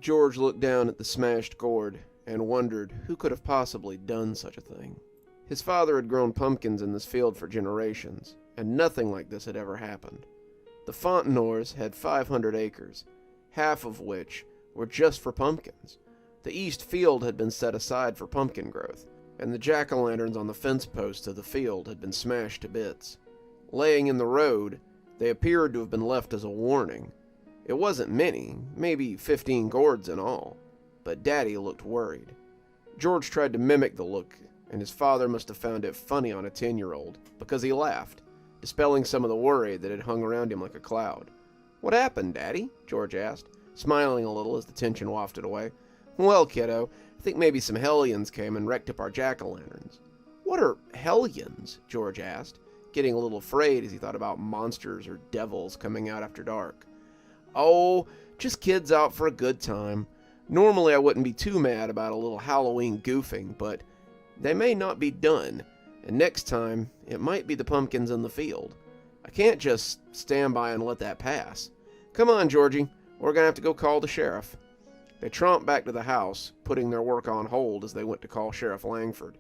George looked down at the smashed gourd and wondered who could have possibly done such a thing. His father had grown pumpkins in this field for generations, and nothing like this had ever happened. The Fontenoys had 500 acres, half of which were just for pumpkins. The east field had been set aside for pumpkin growth, and the jack-o'-lanterns on the fence posts of the field had been smashed to bits. Laying in the road, they appeared to have been left as a warning. It wasn't many, maybe 15 gourds in all, but Daddy looked worried. George tried to mimic the look, and his father must have found it funny on a 10-year-old, because he laughed, dispelling some of the worry that had hung around him like a cloud. "What happened, Daddy?" George asked, smiling a little as the tension wafted away. "Well, kiddo, I think maybe some hellions came and wrecked up our jack-o'-lanterns." "What are hellions?" George asked, getting a little afraid as he thought about monsters or devils coming out after dark. "Oh, just kids out for a good time. Normally I wouldn't be too mad about a little Halloween goofing, but they may not be done, and next time it might be the pumpkins in the field. I can't just stand by and let that pass. Come on, Georgie, we're going to have to go call the sheriff." They tromped back to the house, putting their work on hold as they went to call Sheriff Langford.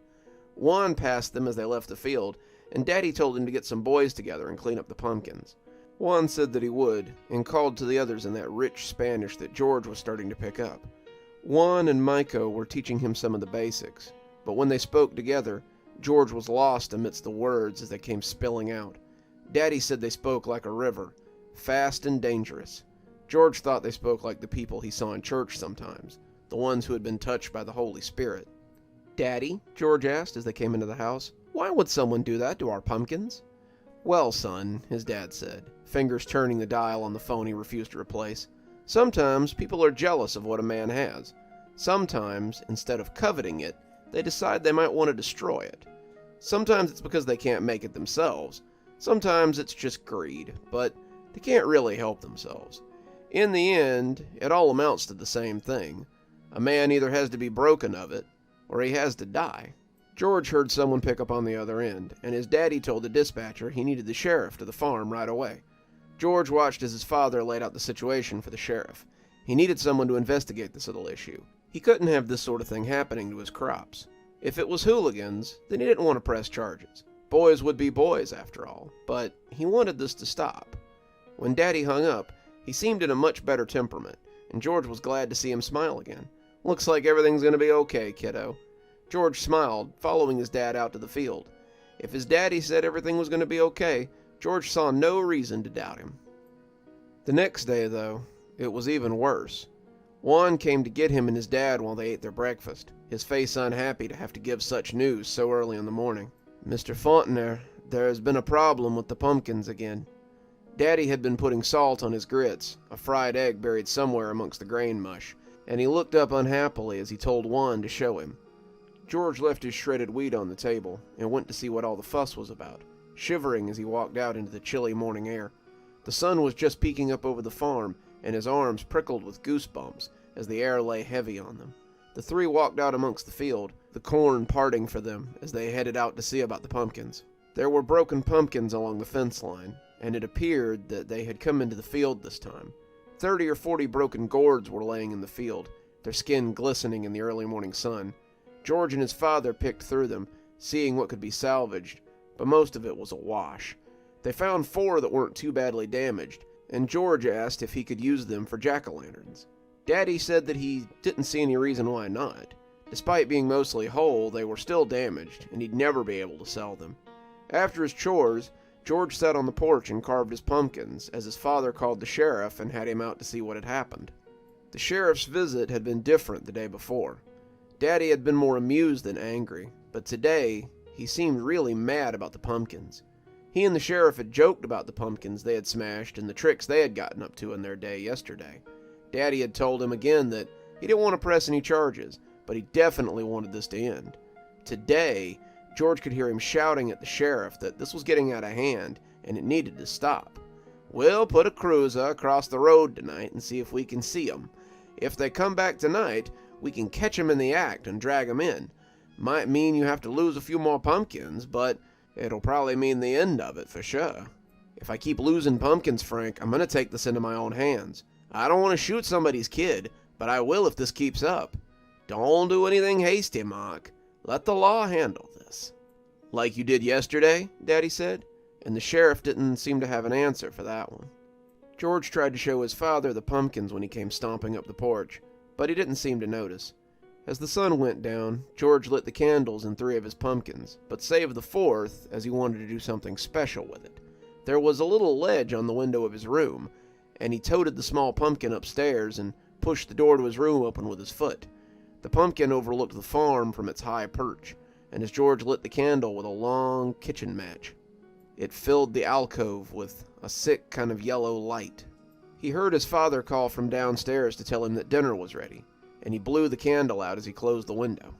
Juan passed them as they left the field, and Daddy told him to get some boys together and clean up the pumpkins. Juan said that he would, and called to the others in that rich Spanish that George was starting to pick up. Juan and Maiko were teaching him some of the basics, but when they spoke together, George was lost amidst the words as they came spilling out. Daddy said they spoke like a river, fast and dangerous. George thought they spoke like the people he saw in church sometimes, the ones who had been touched by the Holy Spirit. "Daddy," George asked as they came into the house, "why would someone do that to our pumpkins?" "Well, son," his dad said, fingers turning the dial on the phone he refused to replace, "sometimes people are jealous of what a man has. Sometimes, instead of coveting it, they decide they might want to destroy it. Sometimes it's because they can't make it themselves. Sometimes it's just greed, but they can't really help themselves. In the end, it all amounts to the same thing. A man either has to be broken of it, or he has to die." George heard someone pick up on the other end, and his daddy told the dispatcher he needed the sheriff to the farm right away. George watched as his father laid out the situation for the sheriff. He needed someone to investigate this little issue. He couldn't have this sort of thing happening to his crops. If it was hooligans, then he didn't want to press charges. Boys would be boys, after all, but he wanted this to stop. When Daddy hung up, he seemed in a much better temperament, and George was glad to see him smile again. "Looks like everything's going to be okay, kiddo." George smiled, following his dad out to the field. If his daddy said everything was going to be okay, George saw no reason to doubt him. The next day, though, it was even worse. Juan came to get him and his dad while they ate their breakfast, his face unhappy to have to give such news so early in the morning. "Mr. Fontenaire, there has been a problem with the pumpkins again." Daddy had been putting salt on his grits, a fried egg buried somewhere amongst the grain mush, and he looked up unhappily as he told Juan to show him. George left his shredded wheat on the table and went to see what all the fuss was about, shivering as he walked out into the chilly morning air. The sun was just peeking up over the farm, and his arms prickled with goosebumps as the air lay heavy on them. The three walked out amongst the field, the corn parting for them as they headed out to see about the pumpkins. There were broken pumpkins along the fence line, and it appeared that they had come into the field this time. 30 or 40 broken gourds were laying in the field, their skin glistening in the early morning sun. George and his father picked through them, seeing what could be salvaged, but most of it was a wash. They found 4 that weren't too badly damaged, and George asked if he could use them for jack-o'-lanterns. Daddy said that he didn't see any reason why not. Despite being mostly whole, they were still damaged, and he'd never be able to sell them. After his chores, George sat on the porch and carved his pumpkins, as his father called the sheriff and had him out to see what had happened. The sheriff's visit had been different the day before. Daddy had been more amused than angry, but today he seemed really mad about the pumpkins. He and the sheriff had joked about the pumpkins they had smashed and the tricks they had gotten up to in their day yesterday. Daddy had told him again that he didn't want to press any charges, but he definitely wanted this to end. Today, George could hear him shouting at the sheriff that this was getting out of hand and it needed to stop. "We'll put a cruiser across the road tonight and see if we can see 'em. If they come back tonight, we can catch 'em in the act and drag 'em in. Might mean you have to lose a few more pumpkins, but it'll probably mean the end of it for sure. If I keep losing pumpkins, Frank, I'm going to take this into my own hands. I don't want to shoot somebody's kid, but I will if this keeps up. Don't do anything hasty, Mark. Let the law handle this." "Like you did yesterday?" Daddy said, and the sheriff didn't seem to have an answer for that one. George tried to show his father the pumpkins when he came stomping up the porch, but he didn't seem to notice. As the sun went down, George lit the candles in 3 of his pumpkins, but saved the 4th as he wanted to do something special with it. There was a little ledge on the window of his room, and he toted the small pumpkin upstairs and pushed the door to his room open with his foot. The pumpkin overlooked the farm from its high perch, and as George lit the candle with a long kitchen match, it filled the alcove with a sick kind of yellow light. He heard his father call from downstairs to tell him that dinner was ready, and he blew the candle out as he closed the window.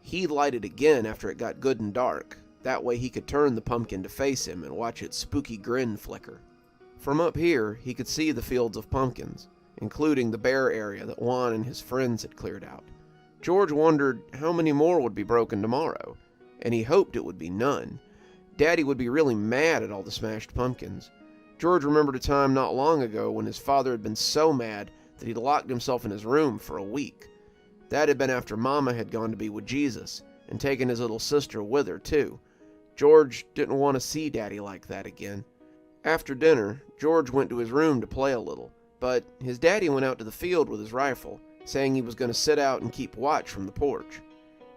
He'd light it again after it got good and dark. That way he could turn the pumpkin to face him and watch its spooky grin flicker. From up here, he could see the fields of pumpkins, including the bare area that Juan and his friends had cleared out. George wondered how many more would be broken tomorrow, and he hoped it would be none. Daddy would be really mad at all the smashed pumpkins. George remembered a time not long ago when his father had been so mad that he'd locked himself in his room for a week. That had been after Mama had gone to be with Jesus, and taken his little sister with her, too. George didn't want to see Daddy like that again. After dinner, George went to his room to play a little, but his daddy went out to the field with his rifle, saying he was going to sit out and keep watch from the porch.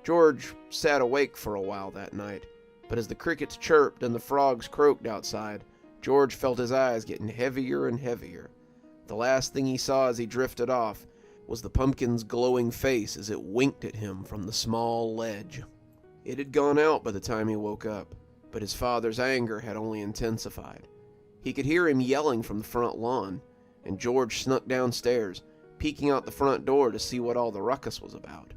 George sat awake for a while that night, but as the crickets chirped and the frogs croaked outside, George felt his eyes getting heavier and heavier. The last thing he saw as he drifted off was the pumpkin's glowing face as it winked at him from the small ledge. It had gone out by the time he woke up, but his father's anger had only intensified. He could hear him yelling from the front lawn, and George snuck downstairs, peeking out the front door to see what all the ruckus was about.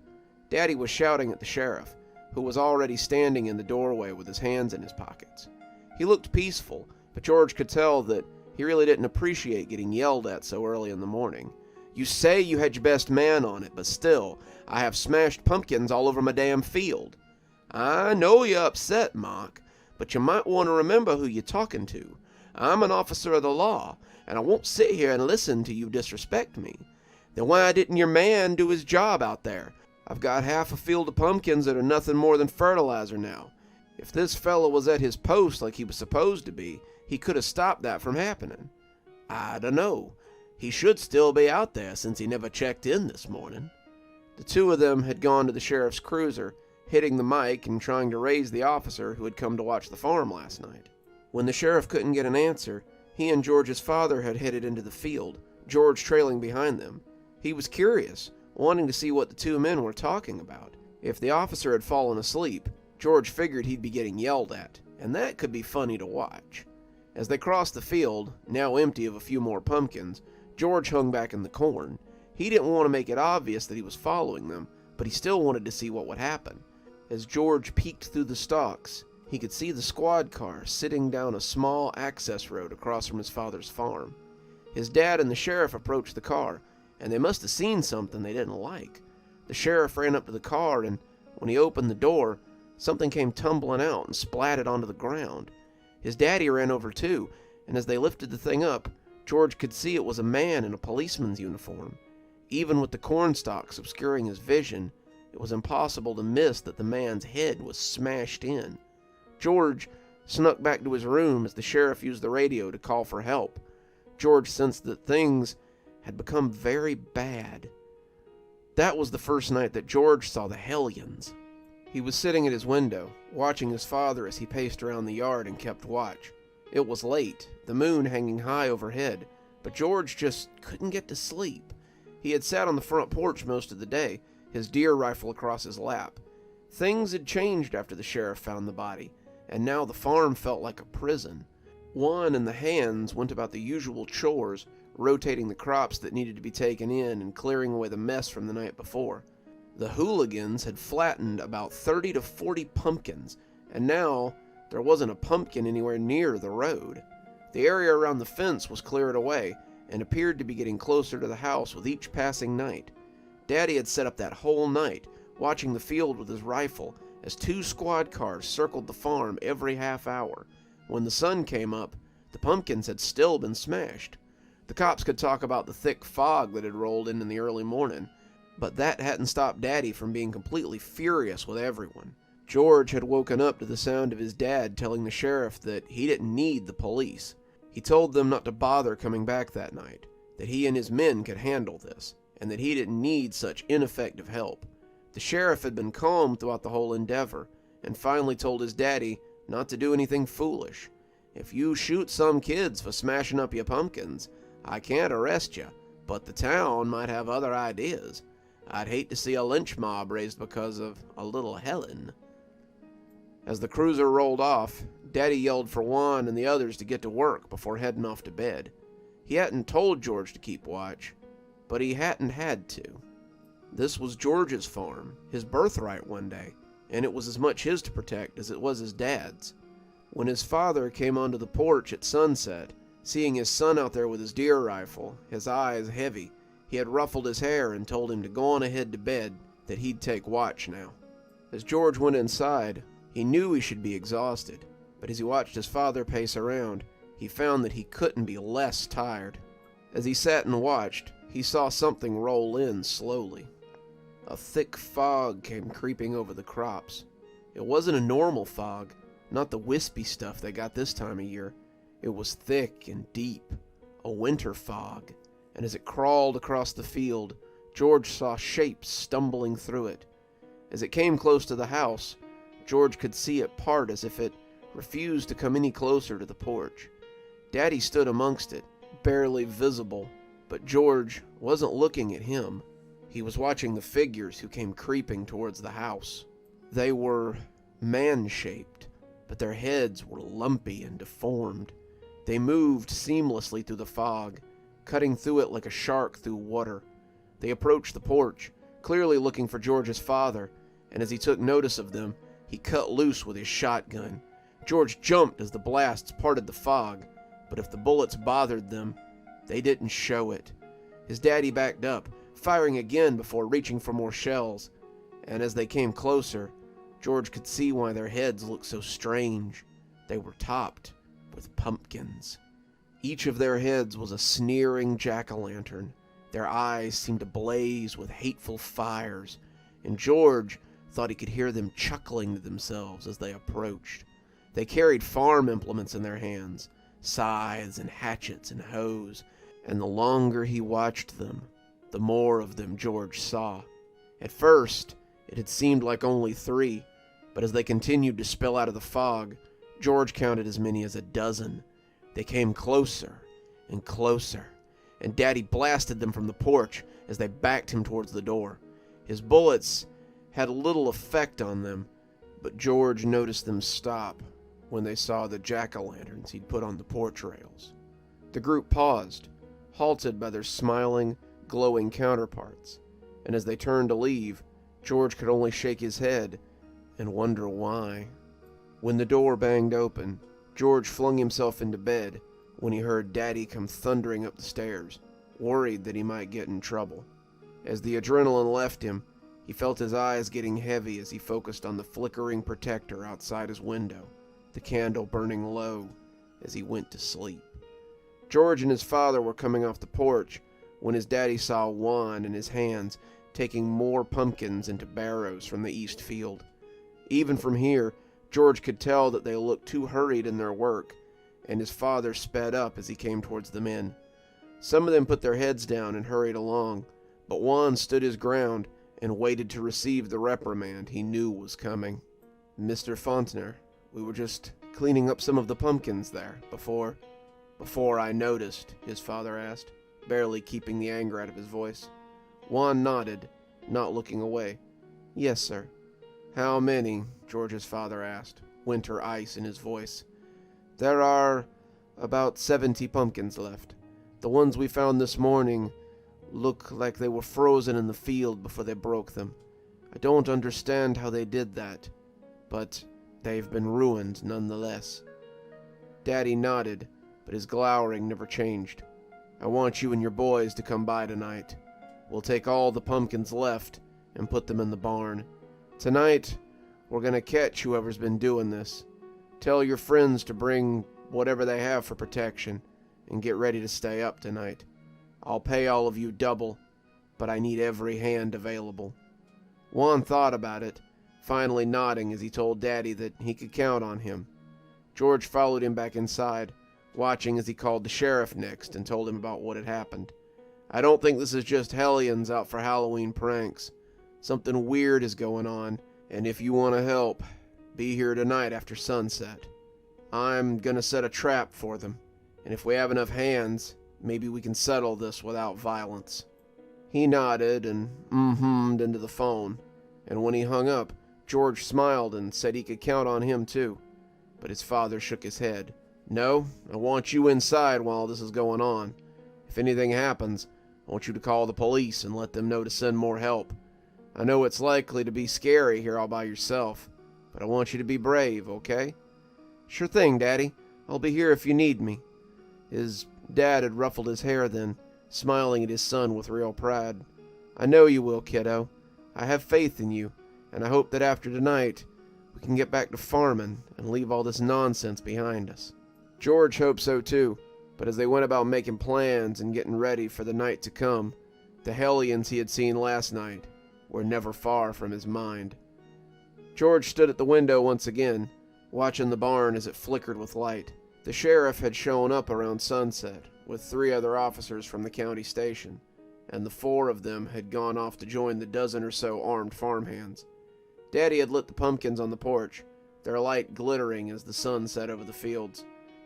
Daddy was shouting at the sheriff, who was already standing in the doorway with his hands in his pockets. He looked peaceful, but George could tell that he really didn't appreciate getting yelled at so early in the morning. "You say you had your best man on it, but still, I have smashed pumpkins all over my damn field." "I know you're upset, Mark, but you might want to remember who you're talking to. I'm an officer of the law, and I won't sit here and listen to you disrespect me. Then why didn't your man do his job out there? I've got half a field of pumpkins that are nothing more than fertilizer now. If this fellow was at his post like he was supposed to be, he could have stopped that from happening." "I dunno. He should still be out there since he never checked in this morning." The two of them had gone to the sheriff's cruiser, hitting the mic and trying to raise the officer who had come to watch the farm last night. When the sheriff couldn't get an answer, he and George's father had headed into the field, George trailing behind them. He was curious, wanting to see what the two men were talking about. If the officer had fallen asleep, George figured he'd be getting yelled at, and that could be funny to watch. As they crossed the field, now empty of a few more pumpkins, George hung back in the corn. He didn't want to make it obvious that he was following them, but he still wanted to see what would happen. As George peeked through the stalks, he could see the squad car sitting down a small access road across from his father's farm. His dad and the sheriff approached the car, and they must have seen something they didn't like. The sheriff ran up to the car, and when he opened the door, something came tumbling out and splatted onto the ground. His daddy ran over too, and as they lifted the thing up, George could see it was a man in a policeman's uniform. Even with the corn stalks obscuring his vision, it was impossible to miss that the man's head was smashed in. George snuck back to his room as the sheriff used the radio to call for help. George sensed that things had become very bad. That was the first night that George saw the hellions. He was sitting at his window, watching his father as he paced around the yard and kept watch. It was late, the moon hanging high overhead, but George just couldn't get to sleep. He had sat on the front porch most of the day, his deer rifle across his lap. Things had changed after the sheriff found the body, and now the farm felt like a prison. Juan and the hands went about the usual chores, rotating the crops that needed to be taken in and clearing away the mess from the night before. The hooligans had flattened about 30 to 40 pumpkins, and now there wasn't a pumpkin anywhere near the road. The area around the fence was cleared away, and appeared to be getting closer to the house with each passing night. Daddy had set up that whole night, watching the field with his rifle, as 2 squad cars circled the farm every half hour. When the sun came up, the pumpkins had still been smashed. The cops could talk about the thick fog that had rolled in the early morning, but that hadn't stopped Daddy from being completely furious with everyone. George had woken up to the sound of his dad telling the sheriff that he didn't need the police. He told them not to bother coming back that night, that he and his men could handle this, and that he didn't need such ineffective help. The sheriff had been calm throughout the whole endeavor, and finally told his daddy not to do anything foolish. If you shoot some kids for smashing up your pumpkins, I can't arrest you, but the town might have other ideas. I'd hate to see a lynch mob raised because of a little Helen. As the cruiser rolled off, Daddy yelled for Juan and the others to get to work before heading off to bed. He hadn't told George to keep watch, but he hadn't had to. This was George's farm, his birthright one day, and it was as much his to protect as it was his dad's. When his father came onto the porch at sunset, seeing his son out there with his deer rifle, his eyes heavy, he had ruffled his hair and told him to go on ahead to bed, that he'd take watch now. As George went inside, he knew he should be exhausted, but as he watched his father pace around, he found that he couldn't be less tired. As he sat and watched, he saw something roll in slowly. A thick fog came creeping over the crops. It wasn't a normal fog, not the wispy stuff they got this time of year. It was thick and deep, a winter fog, and as it crawled across the field, George saw shapes stumbling through it. As it came close to the house, George could see it part as if it refused to come any closer to the porch. Daddy stood amongst it, barely visible, but George wasn't looking at him. He was watching the figures who came creeping towards the house. They were man-shaped, but their heads were lumpy and deformed. They moved seamlessly through the fog, cutting through it like a shark through water. They approached the porch, clearly looking for George's father, and as he took notice of them, he cut loose with his shotgun. George jumped as the blasts parted the fog, but if the bullets bothered them, they didn't show it. His daddy backed up, firing again before reaching for more shells, and as they came closer, George could see why their heads looked so strange. They were topped with pumpkins. Each of their heads was a sneering jack-o'-lantern. Their eyes seemed to blaze with hateful fires, and George thought he could hear them chuckling to themselves as they approached. They carried farm implements in their hands, scythes and hatchets and hoes, and the longer he watched them, the more of them George saw. At first, it had seemed like only 3, but as they continued to spill out of the fog, George counted as many as a dozen. They came closer and closer, and Daddy blasted them from the porch as they backed him towards the door. His bullets had little effect on them, but George noticed them stop when they saw the jack-o'-lanterns he'd put on the porch rails. The group paused, halted by their smiling, glowing counterparts, and as they turned to leave, George could only shake his head and wonder why. When the door banged open, George flung himself into bed when he heard Daddy come thundering up the stairs, worried that he might get in trouble. As the adrenaline left him, he felt his eyes getting heavy as he focused on the flickering protector outside his window, the candle burning low as he went to sleep. George and his father were coming off the porch when his daddy saw Juan in his hands taking more pumpkins into barrows from the east field. Even from here, George could tell that they looked too hurried in their work, and his father sped up as he came towards the men. Some of them put their heads down and hurried along, but Juan stood his ground and waited to receive the reprimand he knew was coming. "Mr. Fontener, we were just cleaning up some of the pumpkins there before I noticed," his father asked, barely keeping the anger out of his voice. Juan nodded, not looking away. "Yes, sir." "How many?" George's father asked, winter ice in his voice. "There are about 70 pumpkins left. The ones we found this morning look like they were frozen in the field before they broke them. I don't understand how they did that, but they've been ruined nonetheless." Daddy nodded, but his glowering never changed. "I want you and your boys to come by tonight. We'll take all the pumpkins left and put them in the barn. Tonight, we're gonna catch whoever's been doing this. Tell your friends to bring whatever they have for protection, and get ready to stay up tonight. I'll pay all of you double, but I need every hand available." Juan thought about it, finally nodding as he told Daddy that he could count on him. George followed him back inside, watching as he called the sheriff next and told him about what had happened. "I don't think this is just hellions out for Halloween pranks. Something weird is going on, and if you want to help, be here tonight after sunset. I'm gonna set a trap for them, and if we have enough hands, maybe we can settle this without violence." He nodded and mm-hummed into the phone, and when he hung up, George smiled and said he could count on him too. But his father shook his head. "No, I want you inside while this is going on. If anything happens, I want you to call the police and let them know to send more help. I know it's likely to be scary here all by yourself, but I want you to be brave, okay?" "Sure thing, Daddy. I'll be here if you need me." His dad had ruffled his hair then, smiling at his son with real pride. "I know you will, kiddo. I have faith in you, and I hope that after tonight, we can get back to farming and leave all this nonsense behind us." George hoped so too, but as they went about making plans and getting ready for the night to come, the hellions he had seen last night were never far from his mind. George stood at the window once again, watching the barn as it flickered with light. The sheriff had shown up around sunset, with 3 other officers from the county station, and the 4 of them had gone off to join the dozen or so armed farmhands. Daddy had lit the pumpkins on the porch, their light glittering as the sun set over the fields.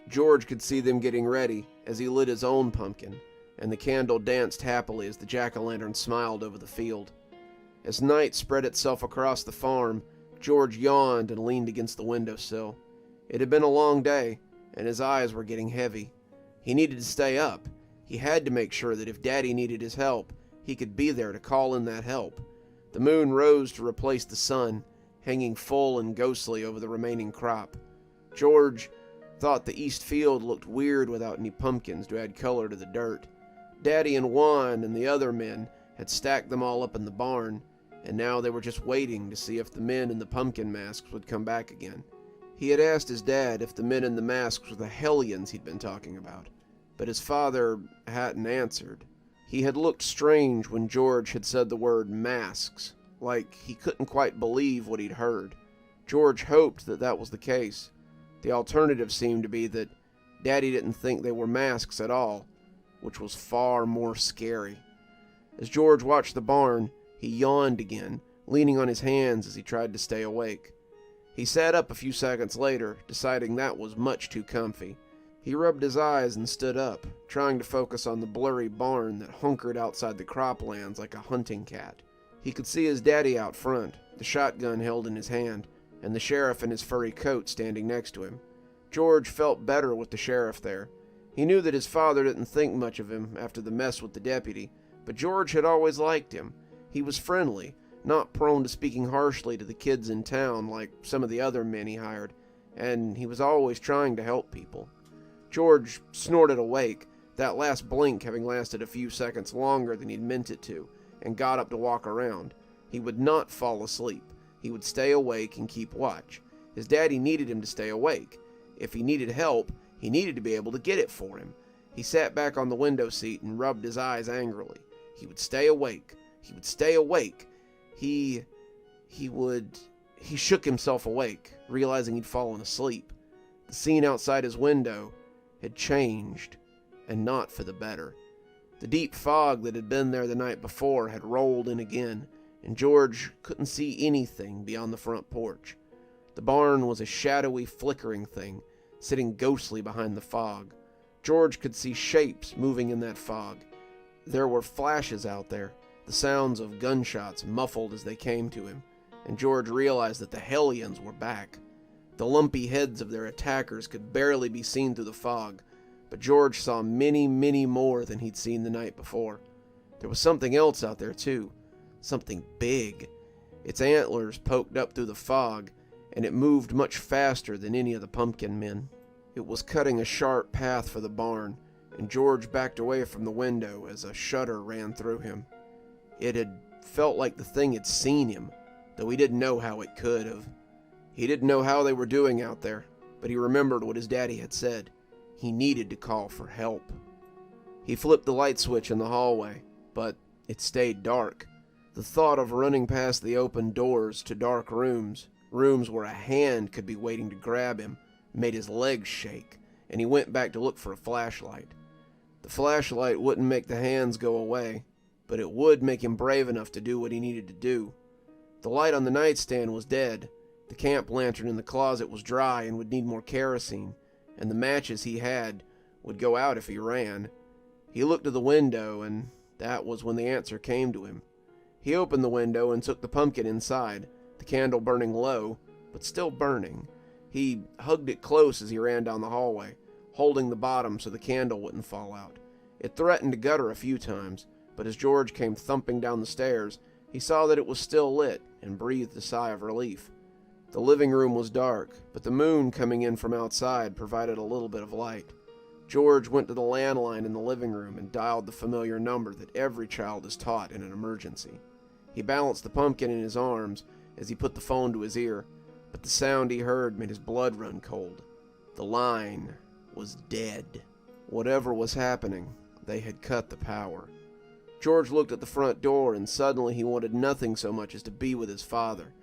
George could see them getting ready as he lit his own pumpkin, and the candle danced happily as the jack-o'-lantern smiled over the field. As night spread itself across the farm, George yawned and leaned against the windowsill. It had been a long day, and his eyes were getting heavy. He needed to stay up. He had to make sure that if Daddy needed his help, he could be there to call in that help. The moon rose to replace the sun, hanging full and ghostly over the remaining crop. George thought the east field looked weird without any pumpkins to add color to the dirt. Daddy and Juan and the other men had stacked them all up in the barn, and now they were just waiting to see if the men in the pumpkin masks would come back again. He had asked his dad if the men in the masks were the hellions he'd been talking about, but his father hadn't answered. He had looked strange when George had said the word masks, like he couldn't quite believe what he'd heard. George hoped that that was the case. The alternative seemed to be that Daddy didn't think they were masks at all, which was far more scary. As George watched the barn, he yawned again, leaning on his hands as he tried to stay awake. He sat up a few seconds later, deciding that was much too comfy. He rubbed his eyes and stood up, trying to focus on the blurry barn that hunkered outside the croplands like a hunting cat. He could see his daddy out front, the shotgun held in his hand, and the sheriff in his furry coat standing next to him. George felt better with the sheriff there. He knew that his father didn't think much of him after the mess with the deputy, but George had always liked him. He was friendly, not prone to speaking harshly to the kids in town like some of the other men he hired, and he was always trying to help people. George snorted awake, that last blink having lasted a few seconds longer than he'd meant it to, and got up to walk around. He would not fall asleep. He would stay awake and keep watch. His daddy needed him to stay awake. If he needed help, he needed to be able to get it for him. He sat back on the window seat and rubbed his eyes angrily. He would stay awake. He would stay awake. He shook himself awake, realizing he'd fallen asleep. The scene outside his window had changed, and not for the better. The deep fog that had been there the night before had rolled in again, and George couldn't see anything beyond the front porch. The barn was a shadowy, flickering thing, sitting ghostly behind the fog. George could see shapes moving in that fog. There were flashes out there, the sounds of gunshots muffled as they came to him, and George realized that the hellions were back. The lumpy heads of their attackers could barely be seen through the fog, but George saw many, many more than he'd seen the night before. There was something else out there too, something big. Its antlers poked up through the fog, and it moved much faster than any of the pumpkin men. It was cutting a sharp path for the barn, and George backed away from the window as a shudder ran through him. It had felt like the thing had seen him, though he didn't know how it could have. He didn't know how they were doing out there, but he remembered what his daddy had said. He needed to call for help. He flipped the light switch in the hallway, but it stayed dark. The thought of running past the open doors to dark rooms where a hand could be waiting to grab him, made his legs shake, and he went back to look for a flashlight. The flashlight wouldn't make the hands go away, but it would make him brave enough to do what he needed to do. The light on the nightstand was dead, the camp lantern in the closet was dry and would need more kerosene, and the matches he had would go out if he ran. He looked to the window, and that was when the answer came to him. He opened the window and took the pumpkin inside, the candle burning low, but still burning. He hugged it close as he ran down the hallway, holding the bottom so the candle wouldn't fall out. It threatened to gutter a few times, but as George came thumping down the stairs, he saw that it was still lit and breathed a sigh of relief. The living room was dark, but the moon coming in from outside provided a little bit of light. George went to the landline in the living room and dialed the familiar number that every child is taught in an emergency. He balanced the pumpkin in his arms as he put the phone to his ear, but the sound he heard made his blood run cold. The line was dead. Whatever was happening, they had cut the power. George looked at the front door, and suddenly he wanted nothing so much as to be with his father.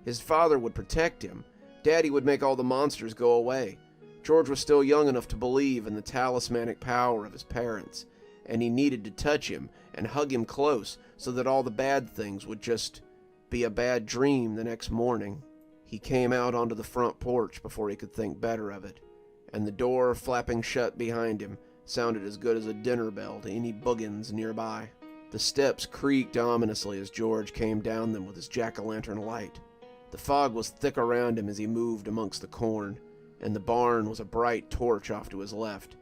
His father would protect him. Daddy would make all the monsters go away. George was still young enough to believe in the talismanic power of his parents, and he needed to touch him and hug him close so that all the bad things would just be a bad dream the next morning. He came out onto the front porch before he could think better of it, and the door flapping shut behind him sounded as good as a dinner bell to any boogans nearby. The steps creaked ominously as George came down them with his jack-o'-lantern light. The fog was thick around him as he moved amongst the corn, and the barn was a bright torch off to his left.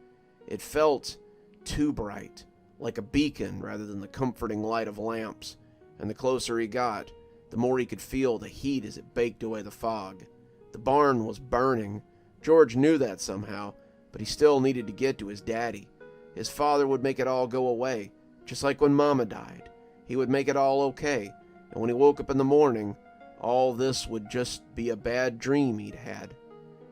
It felt too bright, like a beacon rather than the comforting light of lamps, and the closer he got, the more he could feel the heat as it baked away the fog. The barn was burning. George knew that somehow, but he still needed to get to his daddy. His father would make it all go away, just like when Mama died. He would make it all okay, and when he woke up in the morning, all this would just be a bad dream he'd had.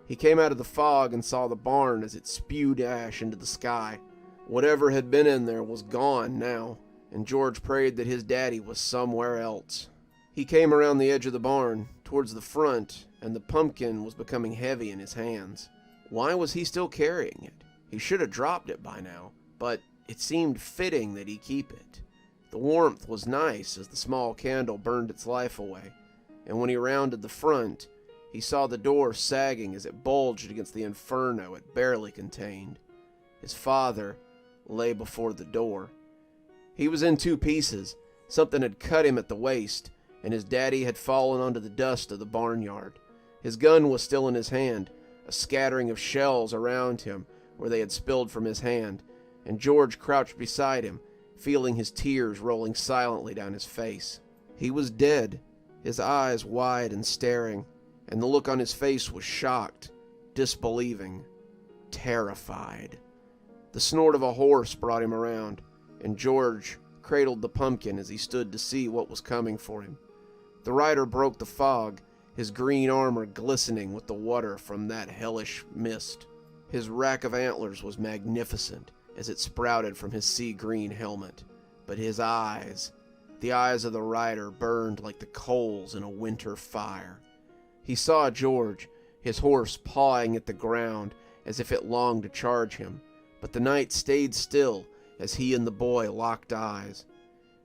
He came out of the fog and saw the barn as it spewed ash into the sky. Whatever had been in there was gone now, and George prayed that his daddy was somewhere else. He came around the edge of the barn, towards the front, and the pumpkin was becoming heavy in his hands. Why was he still carrying it? He should have dropped it by now, but it seemed fitting that he keep it. The warmth was nice as the small candle burned its life away, and when he rounded the front, he saw the door sagging as it bulged against the inferno it barely contained. His father lay before the door. He was in two pieces. Something had cut him at the waist, and his daddy had fallen onto the dust of the barnyard. His gun was still in his hand, a scattering of shells around him where they had spilled from his hand, and George crouched beside him, feeling his tears rolling silently down his face. He was dead, his eyes wide and staring, and the look on his face was shocked, disbelieving, terrified. The snort of a horse brought him around, and George cradled the pumpkin as he stood to see what was coming for him. The rider broke the fog, his green armor glistening with the water from that hellish mist. His rack of antlers was magnificent as it sprouted from his sea-green helmet, but his eyes, the eyes of the rider, burned like the coals in a winter fire. He saw George, his horse pawing at the ground as if it longed to charge him, but the night stayed still as he and the boy locked eyes.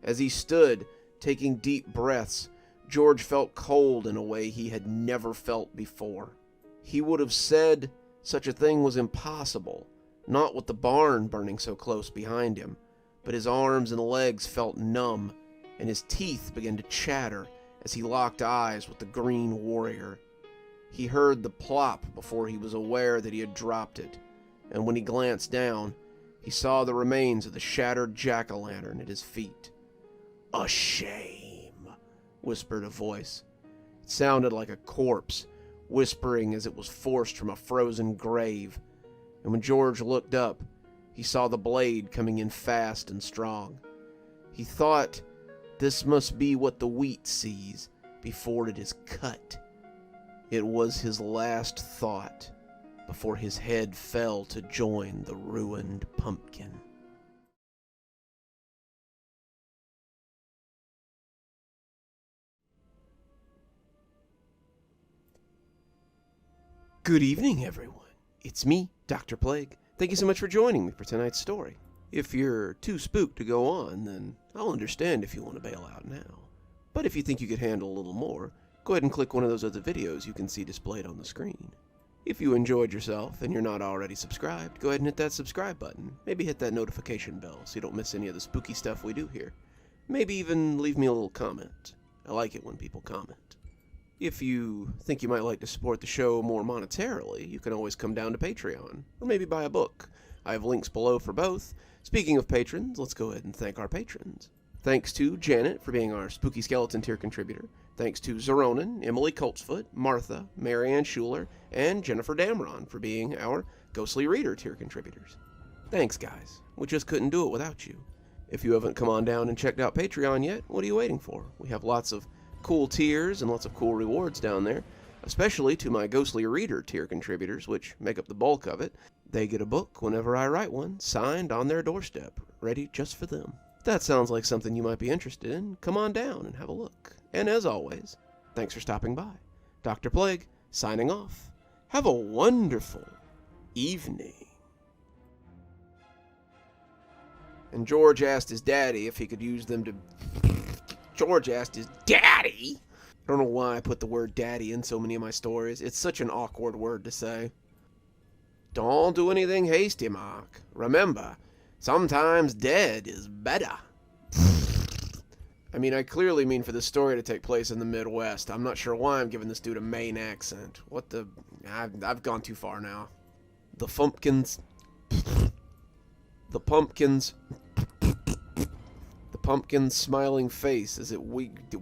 As he stood, taking deep breaths, George felt cold in a way he had never felt before. He would have said such a thing was impossible, not with the barn burning so close behind him, but his arms and legs felt numb, and his teeth began to chatter as he locked eyes with the green warrior. He heard the plop before he was aware that he had dropped it, and when he glanced down, he saw the remains of the shattered jack-o'-lantern at his feet. "A shame," whispered a voice. It sounded like a corpse, whispering as it was forced from a frozen grave, and when George looked up, he saw the blade coming in fast and strong. He thought, this must be what the wheat sees before it is cut. It was his last thought. before his head fell to join the ruined pumpkin. Good evening, everyone. It's me, Dr. Plague. Thank you so much for joining me for tonight's story. If you're too spooked to go on, then I'll understand if you want to bail out now. But if you think you could handle a little more, go ahead and click one of those other videos you can see displayed on the screen. If you enjoyed yourself and you're not already subscribed, go ahead and hit that subscribe button. Maybe hit that notification bell so you don't miss any of the spooky stuff we do here. Maybe even leave me a little comment. I like it when people comment. If you think you might like to support the show more monetarily, you can always come down to Patreon, or maybe buy a book. I have links below for both. Speaking of patrons, let's go ahead and thank our patrons. Thanks to Janet for being our Spooky Skeleton tier contributor. Thanks to Xaronana, Emily Coltsfoot, Martha, Marianne Schuler, and Jennifer Damron for being our Ghostly Reader tier contributors. Thanks, guys. We just couldn't do it without you. If you haven't come on down and checked out Patreon yet, what are you waiting for? We have lots of cool tiers and lots of cool rewards down there, especially to my Ghostly Reader tier contributors, which make up the bulk of it. They get a book whenever I write one, signed on their doorstep, ready just for them. If that sounds like something you might be interested in, come on down and have a look. And as always, thanks for stopping by. Dr. Plague, signing off. Have a wonderful evening. And George asked his daddy if he could use them to... George asked his daddy? I don't know why I put the word daddy in so many of my stories. It's such an awkward word to say. Don't do anything hasty, Mark. Remember, sometimes dead is better. I mean, I clearly mean for this story to take place in the Midwest. I'm not sure why I'm giving this dude a Maine accent. What the... I've gone too far now. The Fumpkins... The pumpkin's smiling face as it winked.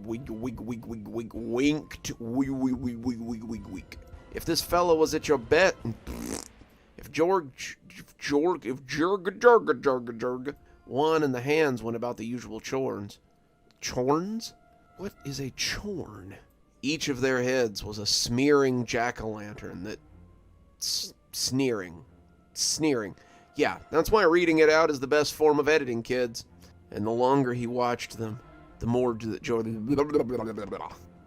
If this fella was at your bet... If one and the hands went about the usual chorns. Chorns? What is a chorn? Each of their heads was a smearing jack-o'-lantern that... Sneering. Yeah, that's why reading it out is the best form of editing, kids. And the longer he watched them, the more that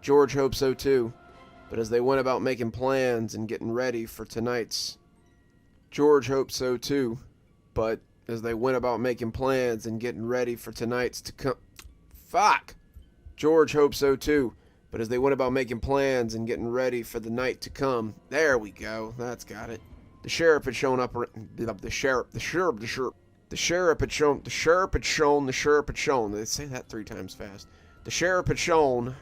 George hoped so too. But as they went about making plans and getting ready for tonight's... George hoped so too. But as they went about making plans and getting ready for tonight's to come... Fuck! George hoped so too. But as they went about making plans and getting ready for the night to come... There we go. That's got it. The sheriff had shown up... The sheriff had shown... They say that 3 times fast. The sheriff had shown